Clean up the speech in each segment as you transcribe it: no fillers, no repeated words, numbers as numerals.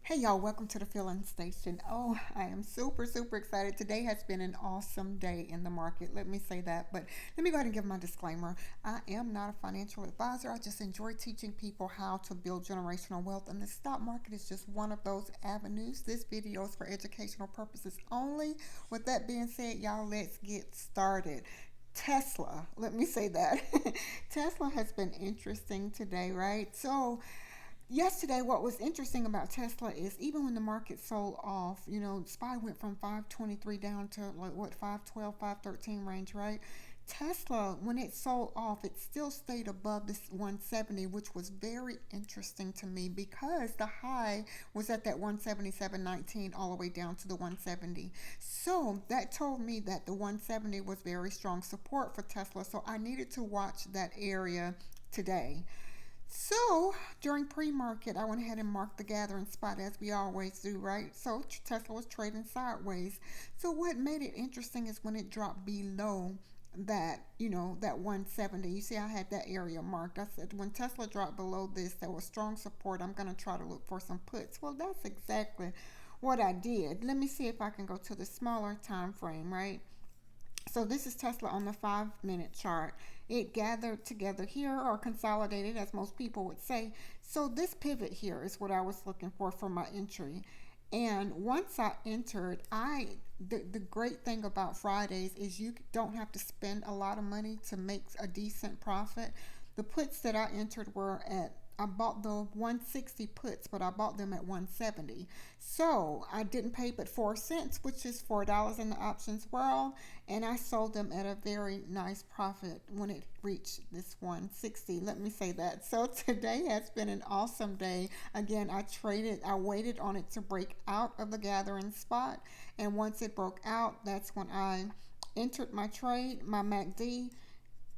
Hey y'all, welcome to the Filling Station. Oh, I am super excited. Today has been an awesome day in the market. Let me say that. But let me go ahead and give my disclaimer. I am not a financial advisor. I just enjoy teaching people how to build generational wealth, and the stock market is just one of those avenues. This video is for educational purposes only. With that being said, y'all, let's get started. Tesla, let me say that. Tesla has been interesting today, right? So, yesterday, what was interesting about Tesla is even when the market sold off, SPY went from 523 down to like what 512, 513 range, right? Tesla, when it sold off, it still stayed above this 170, which was very interesting to me because the high was at that 177.19 all the way down to the 170. So that told me that the 170 was very strong support for Tesla. So I needed to watch that area today. So during pre-market, I went ahead and marked the gathering spot as we always do, right? So Tesla was trading sideways. So what made it interesting is when it dropped below that 170. You see, I had that area marked. I said when Tesla dropped below this, there was strong support. I'm going to try to look for some puts. Well, that's exactly what I did. Let me see if I can go to the smaller time frame, right? So this is Tesla on the 5 minute chart. It gathered together here or consolidated as most people would say. So this pivot here is what I was looking for my entry. And once I entered, the great thing about Fridays is you don't have to spend a lot of money to make a decent profit. The puts that I entered were at I bought the 160 puts, but I bought them at 170. So I didn't pay but 4 cents, which is $4 in the options world, and I sold them at a very nice profit when it reached this 160. Let me say that. So today has been an awesome day. Again, I waited on it to break out of the gathering spot, and once it broke out, that's when I entered my trade, my MACD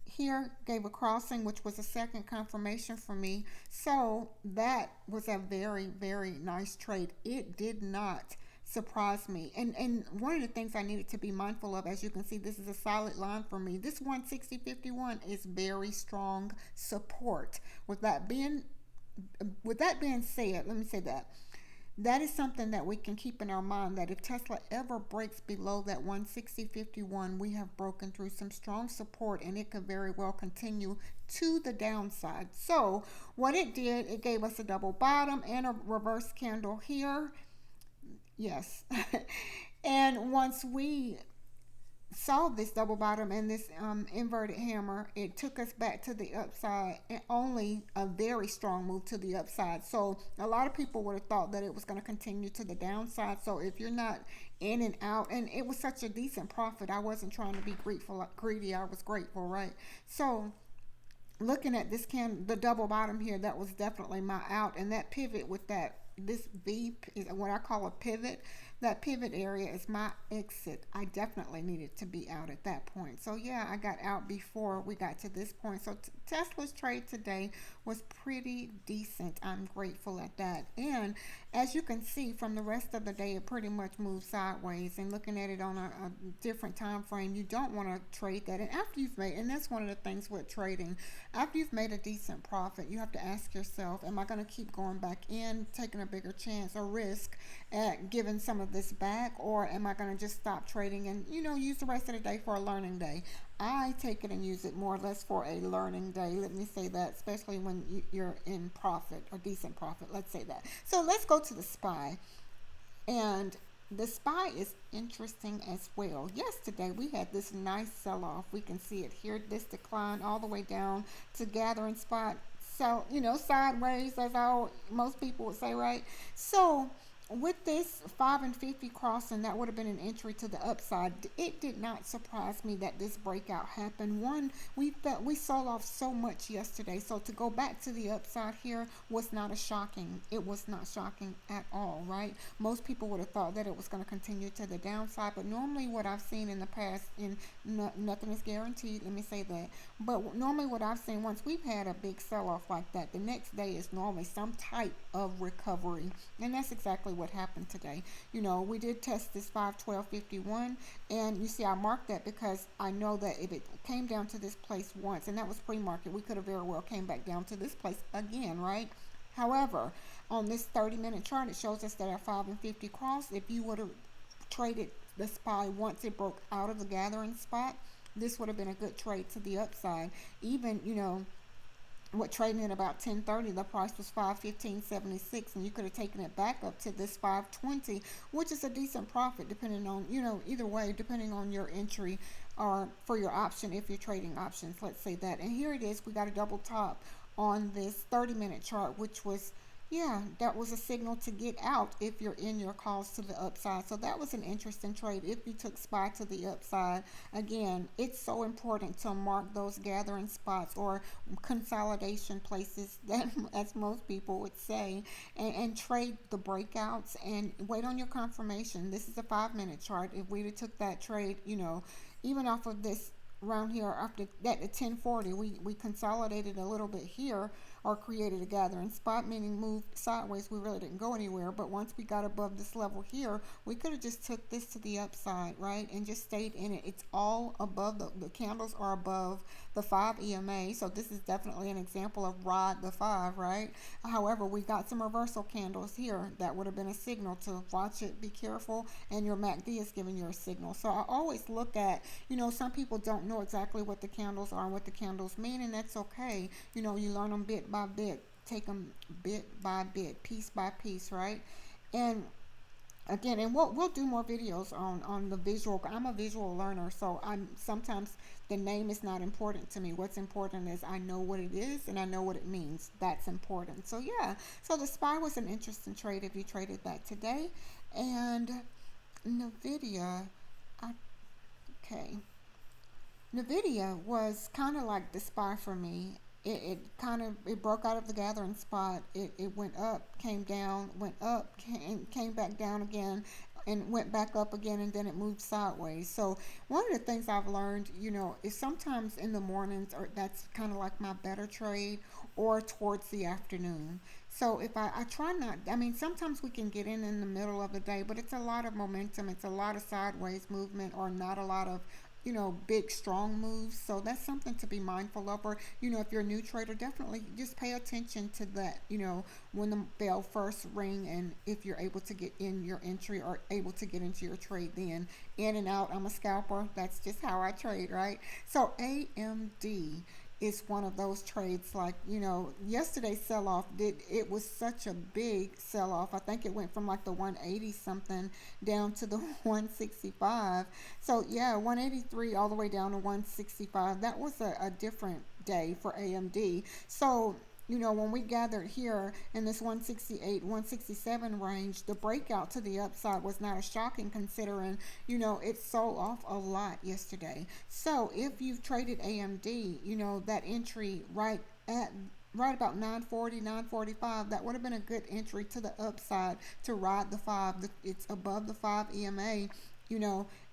here gave a crossing, which was a second confirmation for me. So that was a very nice trade. It did not surprise me. And one of the things I needed to be mindful of, as you can see, this is a solid line for me. This 160.51 is very strong support. With that being said, let me say that is something that we can keep in our mind, that if Tesla ever breaks below that 160.51, we have broken through some strong support and it could very well continue to the downside. So what it did, it gave us a double bottom and a reverse candle here. Yes. And once we saw this double bottom and this inverted hammer, it took us back to the upside, and only a very strong move to the upside. So a lot of people would have thought that it was going to continue to the downside. So if you're not in and out, and it was such a decent profit, I wasn't trying to be greedy. I was grateful, right? So looking at the double bottom here, that was definitely my out, and that pivot with that this V is what I call a pivot. That pivot area is my exit. I definitely needed to be out at that point. So yeah, I got out before we got to this point. So Tesla's trade today was pretty decent. I'm grateful at that. And as you can see from the rest of the day, it pretty much moved sideways. And looking at it on a different time frame, you don't want to trade that. And after you've made, and that's one of the things with trading, after you've made a decent profit, you have to ask yourself, am I going to keep going back in, taking a bigger chance or risk at giving some of this back, or am I going to just stop trading and use the rest of the day for a learning day? I take it and use it more or less for a learning day. Let me say that, especially when you're in profit or decent profit. Let's say that. So let's go to the SPY. And the SPY is interesting as well. Yesterday we had this nice sell-off. We can see it here. This decline all the way down to gathering spot. So sideways, as most people would say, right? So with this 5 and 50 crossing, that would have been an entry to the upside. It did not surprise me that this breakout happened. One, we sold off so much yesterday, so to go back to the upside here was not a shocking. It was not shocking at all, right? Most people would have thought that it was going to continue to the downside, but normally what I've seen in the past, and nothing is guaranteed, let me say that, but normally what I've seen, once we've had a big sell-off like that, the next day is normally some type of recovery, and that's exactly what happened today. We did test this 512.51, and you see I marked that because I know that if it came down to this place once, and that was pre-market, we could have very well came back down to this place again, right? However, on this 30-minute chart, it shows us that at 5 and 50 cross, if you would have traded the SPY once it broke out of the gathering spot, this would have been a good trade to the upside. Even, what trading at about 10:30, the price was 515.76, and you could have taken it back up to this 520, which is a decent profit depending on, either way, depending on your entry or for your option if you're trading options, let's say that. And here it is, we got a double top on this 30-minute chart, which was, yeah, that was a signal to get out if you're in your calls to the upside. So that was an interesting trade if you took SPY to the upside. Again, it's so important to mark those gathering spots or consolidation places, that, as most people would say, and trade the breakouts and wait on your confirmation. This is a 5-minute chart. If we took that trade, even off of this around here after that at 10:40, we consolidated a little bit here, or created a gathering spot, meaning moved sideways. We really didn't go anywhere, but once we got above this level here, we could have just took this to the upside, right, and just stayed in it. It's all above, the candles are above the 5 EMA, so this is definitely an example of ride the 5, right? However, we got some reversal candles here that would have been a signal to watch it, be careful, and your MACD is giving you a signal. So I always look at, some people don't know exactly what the candles are and what the candles mean, and that's okay. You learn them bit by bit, take them bit by bit, piece by piece, right? And again, and we'll do more videos on the visual. I'm a visual learner, so I'm sometimes the name is not important to me. What's important is I know what it is and I know what it means. That's important. So yeah, so the SPY was an interesting trade if you traded that today. And Nvidia, okay, Nvidia was kind of like the SPY for me. It broke out of the gathering spot. It went up, came down, went up, came back down again, and went back up again, and then it moved sideways. So one of the things I've learned, is sometimes in the mornings, or that's kind of like my better trade, or towards the afternoon. So if I try not, I mean, sometimes we can get in the middle of the day, but it's a lot of momentum. It's a lot of sideways movement, or not a lot of, big strong moves. So that's something to be mindful of. Or, if you're a new trader, definitely just pay attention to that, when the bell first ring, and if you're able to get in your entry or able to get into your trade, then in and out. I'm a scalper. That's just how I trade, right? So AMD is one of those trades, like, yesterday's sell-off, it was such a big sell-off. I think it went from like the 180 something down to the 165. So yeah, 183 all the way down to 165. That was a different day for AMD. So when we gathered here in this 168, 167 range, the breakout to the upside was not as shocking, considering, it sold off a lot yesterday. So if you've traded AMD, that entry right about 940, 945, that would have been a good entry to the upside to ride the 5. It's above the 5 EMA,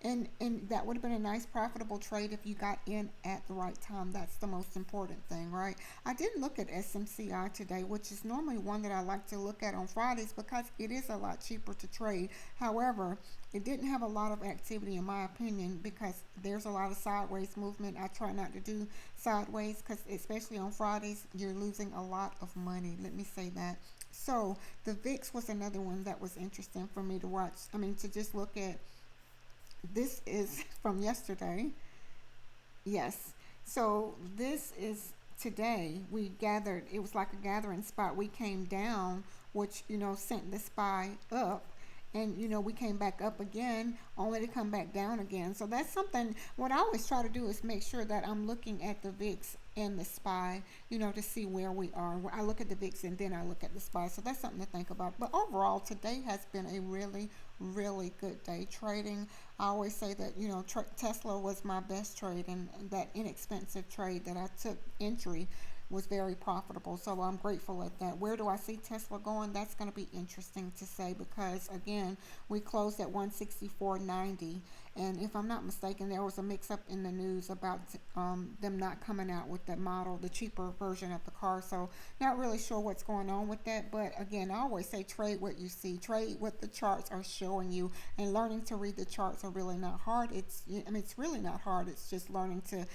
and that would have been a nice profitable trade if you got in at the right time. That's the most important thing, right? I didn't look at SMCI today, which is normally one that I like to look at on Fridays because it is a lot cheaper to trade. However, it didn't have a lot of activity, in my opinion, because there's a lot of sideways movement. I try not to do sideways because, especially on Fridays, you're losing a lot of money. Let me say that. So the VIX was another one that was interesting for me to watch. I mean, to just look at. This is from yesterday. Yes. So this is today. We gathered. It was like a gathering spot. We came down, which, sent the SPY up. And, we came back up again, only to come back down again. So that's something, what I always try to do is make sure that I'm looking at the VIX and the SPY, to see where we are. I look at the VIX and then I look at the SPY. So that's something to think about. But overall, today has been a really, really good day trading. I always say that, Tesla was my best trade, and that inexpensive trade that I took entry was very profitable. So I'm grateful at that. Where do I see Tesla going? That's going to be interesting to say, because again, we closed at 164.90, and if I'm not mistaken, there was a mix-up in the news about them not coming out with the model, the cheaper version of the car. So not really sure what's going on with that. But again, I always say trade what you see, trade what the charts are showing you, and learning to read the charts are really not hard. It's really not hard. It's just learning to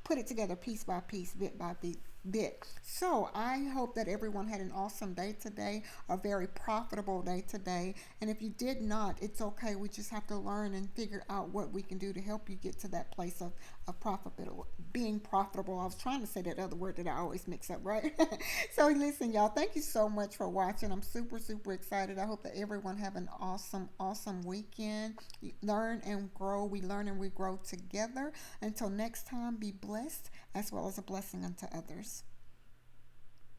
put it together piece by piece, bit by bit, bit. So I hope that everyone had an awesome day today, a very profitable day today. And if you did not, it's okay. We just have to learn and figure out what we can do to help you get to that place of profitable, being profitable. I was trying to say that other word that I always mix up, right? So listen, y'all, thank you so much for watching. I'm super, super excited. I hope that everyone have an awesome, awesome weekend. Learn and grow. We learn and we grow together. Until next time, be blessed as well as a blessing unto others.